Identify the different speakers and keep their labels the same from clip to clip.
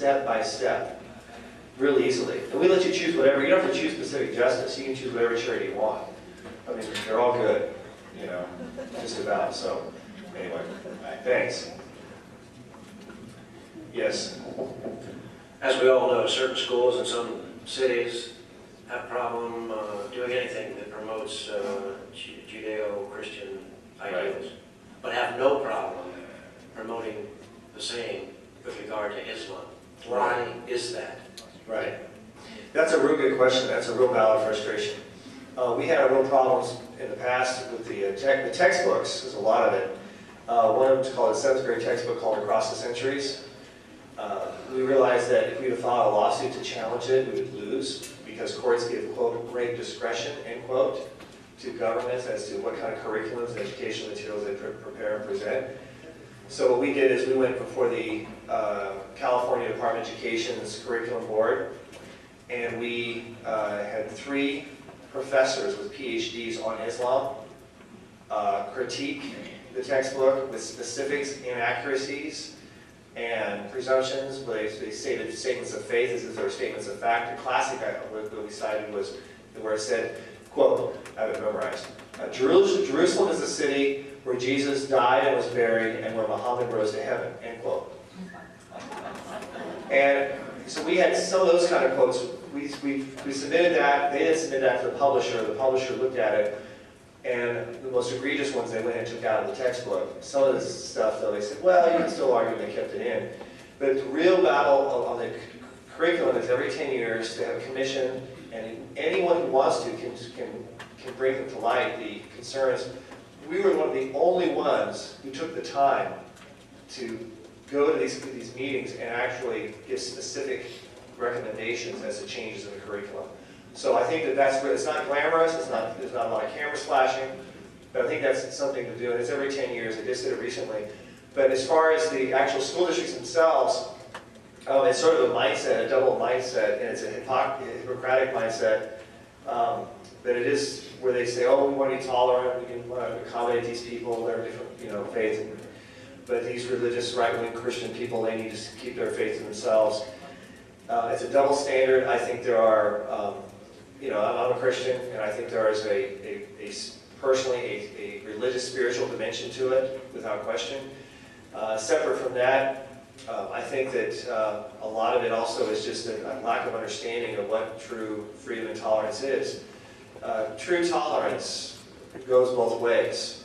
Speaker 1: step by step, real easily. And we let you choose whatever. You don't have to choose Pacific Justice. You can choose whatever charity you want. I mean, they're all good, you know, just about. So, anyway, thanks. Yes?
Speaker 2: As we all know, certain schools in some cities have a problem doing anything that promotes Judeo-Christian ideals, but have no problem promoting the same with regard to Islam. Why is that?
Speaker 1: Right. That's a real good question. That's a real valid frustration. We had real problems in the past with the textbooks. There's a lot of it. One of them is called a 7th grade textbook called Across the Centuries. We realized that if we had filed a lawsuit to challenge it, we would lose because courts give, quote, great discretion, end quote, to governments as to what kind of curriculums and educational materials they prepare and present. So what we did is we went before the California Department of Education's Curriculum Board, and we had 3 professors with PhDs on Islam critique the textbook with specifics, inaccuracies, and presumptions. They stated statements of faith as if they were statements of fact. The classic that we cited was where it said, quote, I have it memorized, Jerusalem is the city where Jesus died and was buried and where Muhammad rose to heaven, end quote. And so we had some of those kind of quotes. We submitted that. They didn't submit that to the publisher. The publisher looked at it, and the most egregious ones they went and took out of the textbook. Some of this stuff, though, they said, well, you can still argue, and they kept it in. But the real battle on the curriculum is every 10 years to have a commission, and anyone who wants to can bring them to light, the concerns. We were one of the only ones who took the time to go to these meetings and actually give specific recommendations as to changes in the curriculum. So I think it's not glamorous, there's not a lot of cameras flashing, but I think that's something to do, and it's every 10 years. I just did it recently. But as far as the actual school districts themselves, it's sort of a mindset, a double mindset, and it's a Hippocratic mindset. But it is where they say, oh, we want to be tolerant, we can accommodate these people, they're different, faiths. But these religious right-wing Christian people, they need to keep their faith in themselves. It's a double standard. I think there are, I'm a Christian, and I think there is personally a religious, spiritual dimension to it, without question. Separate from that, I think that a lot of it also is just a lack of understanding of what true freedom and tolerance is. True tolerance goes both ways.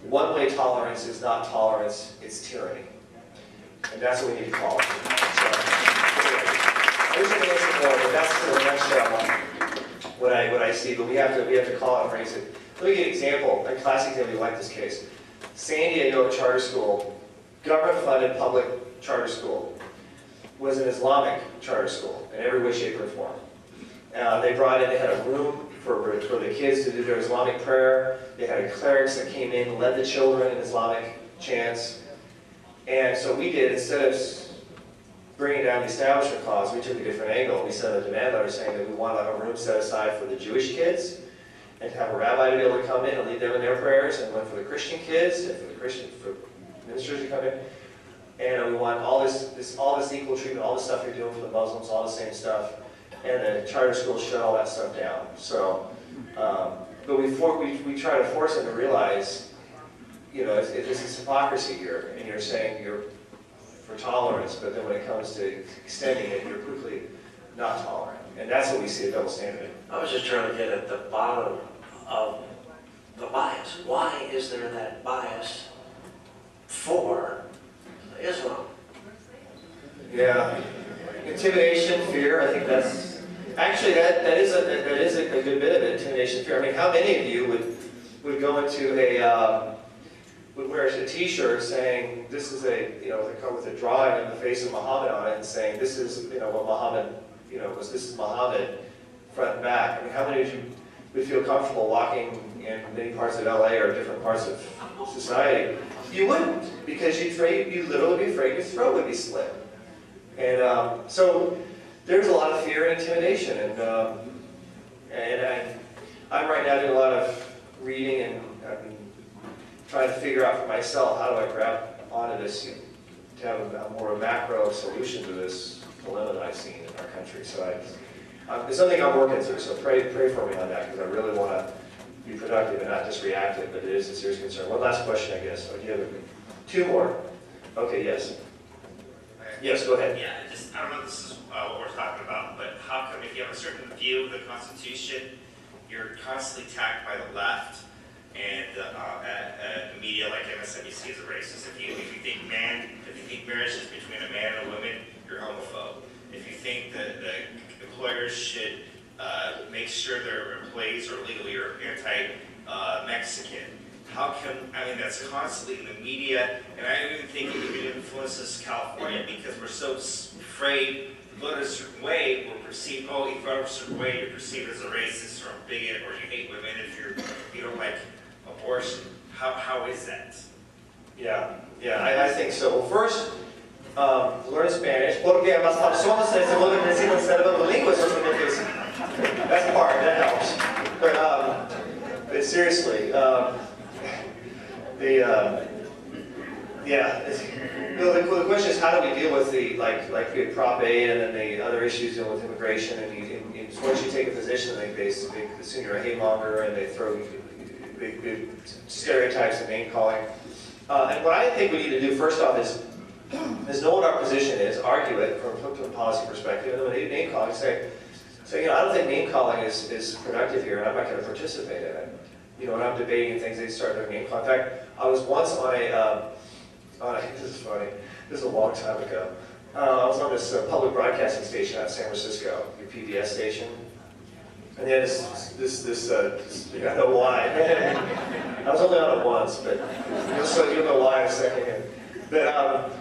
Speaker 1: One-way tolerance is not tolerance, it's tyranny. And that's what we need to call it. I wish I could answer more, but that's in a nutshell what I see. But we have to call it and raise it. Let me give you an example, a classic example like this case. San Diego Charter School, government-funded public charter school, was an Islamic charter school in every way, shape, or form. They had a room for the kids to do their Islamic prayer. They had clerics that came in, led the children in Islamic chants. And so we did, instead of bringing down the establishment clause, we took a different angle. We sent a demand letter saying that we want a room set aside for the Jewish kids, and to have a rabbi to be able to come in and lead them in their prayers, and one for the Christian kids, and for ministers to come in. And we want all this equal treatment, all the stuff you're doing for the Muslims, all the same stuff. And the charter schools shut all that stuff down. So, but we try to force them to realize, this is hypocrisy here, and you're saying you're for tolerance, but then when it comes to extending it, you're quickly not tolerant. And that's what we see a double standard in.
Speaker 2: I was just trying to get at the bottom of the bias. Why is there that bias for Islam?
Speaker 1: Yeah, intimidation, fear. I think that's actually that is a good bit of it. Intimidation, fear. I mean, how many of you would go into would wear a T-shirt saying this is they come with a drawing of the face of Muhammad on it and saying this is what Muhammad this is Muhammad front and back. I mean, how many of you would feel comfortable walking in many parts of LA or different parts of society? You wouldn't, because you'd literally be afraid your throat would be slit. And so there's a lot of fear and intimidation, and I'm right now doing a lot of reading and trying to figure out for myself how do I grab onto this to have more of a macro solution to this I've seen in our country. So it's something I'm working through, so pray for me on that, because I really want to be productive and not just reactive, but it is a serious concern. One last question, I guess. Oh, do you have two more? Okay, yes. Yes, go ahead.
Speaker 3: Yeah, I don't know if this is what we're talking about, but how come if you have a certain view of the Constitution, you're constantly attacked by the left and the media like MSNBC is a racist? If you think marriage is between a man and a woman, you're homophobe. If you think that the employers should make sure their employees are legally or anti-Mexican, how come, that's constantly in the media, and I even think it even influences California because we're so afraid to vote a certain way, we're perceived, if you vote a certain way, you're perceived as a racist or a bigot, or you hate women if you don't like abortion. How is that?
Speaker 1: Yeah, I think so. Well, first, learn Spanish. Porque las personas se vuelven decir el cerebro bilingüe. That's part, that helps. But seriously, the question is, how do we deal with the, like we had Prop 8 and then the other issues dealing with immigration, and once you take a position, they assume you're a hate monger, and they throw big stereotypes and name calling. And what I think we need to do first off is know what our position is, argue it from a policy perspective, and then when they name calling, say, I don't think name calling is productive here, and I'm not going to participate in it. When I'm debating things, they start their name calling. In fact, I was once on this is funny, this is a long time ago. I was on this public broadcasting station out of San Francisco, your PBS station. And they had this I don't know why. I was only on it once, but you'll know why in a second. But I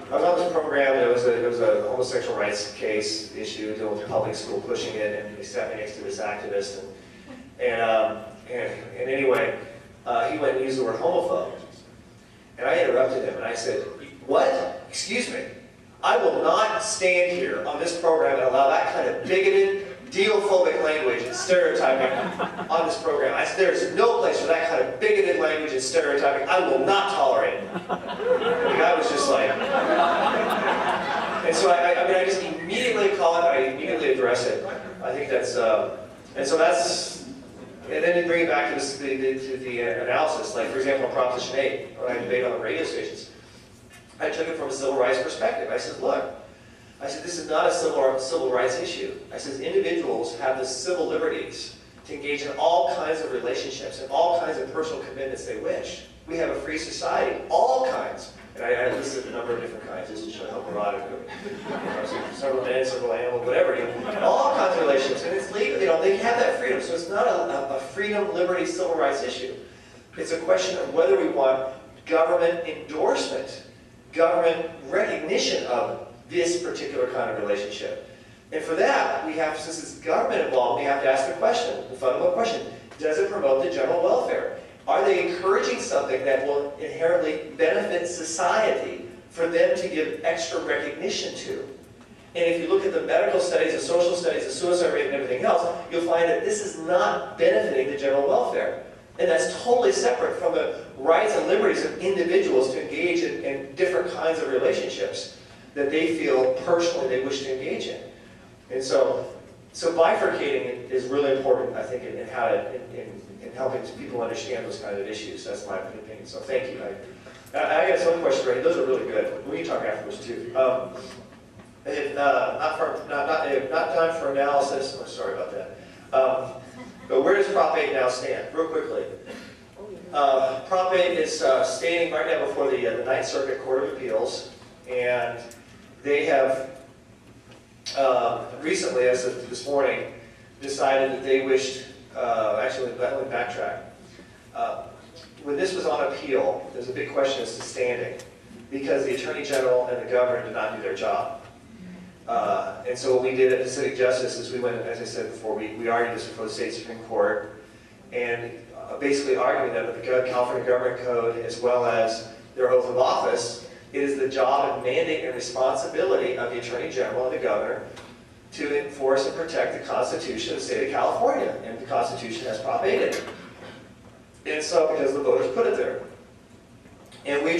Speaker 1: was on this program, and it was a homosexual rights case issue, dealing with public school pushing it, and he sat me next to this activist, and anyway, he went and used the word homophobe. And I interrupted him, and I said, "What? Excuse me. I will not stand here on this program and allow that kind of bigoted, deophobic language and stereotyping on this program. There's no place for that kind of bigoted language and stereotyping. I will not tolerate it." The guy was just like... And so I just immediately call it, I immediately address it. I think that's... And so that's... And then to bring it back to the analysis, like for example, on Proposition 8, when I debate on the radio stations, I took it from a civil rights perspective. I said, look, this is not a civil rights issue. I said, individuals have the civil liberties to engage in all kinds of relationships and all kinds of personal commitments they wish. We have a free society, all kinds. And I listed a number of different kinds just to show how broad it is. Several men, several animals, whatever. All kinds of relationships, and it's legal. They have that freedom. So it's not a freedom, liberty, civil rights issue. It's a question of whether we want government endorsement, government recognition of this particular kind of relationship. And for that, we have, since it's government involved, we have to ask the question, the fundamental question: does it promote the general welfare? Are they encouraging something that will inherently benefit society for them to give extra recognition to? And if you look at the medical studies, the social studies, the suicide rate, and everything else, you'll find that this is not benefiting the general welfare. And that's totally separate from the rights and liberties of individuals to engage in different kinds of relationships that they feel personally they wish to engage in. And so bifurcating is really important, I think, in helping people understand those kind of issues. That's my opinion. So thank you. I got some questions ready. Those are really good. We can talk afterwards too. If not time for analysis. Oh, sorry about that. But where does Prop 8 now stand? Real quickly. Prop 8 is standing right now before the Ninth Circuit Court of Appeals, and they have recently, as of this morning, decided that they wished, actually let me backtrack. When this was on appeal, there's a big question as to standing, because the Attorney General and the Governor did not do their job. And so what we did at Pacific Justice is we went, as I said before, we argued this before the State Supreme Court, and basically arguing that with the California Government Code, as well as their oath of office, it is the job and mandate and responsibility of the Attorney General and the Governor to enforce and protect the Constitution of the State of California, and the Constitution has Prop 8 in it. And so, because the voters put it there. And we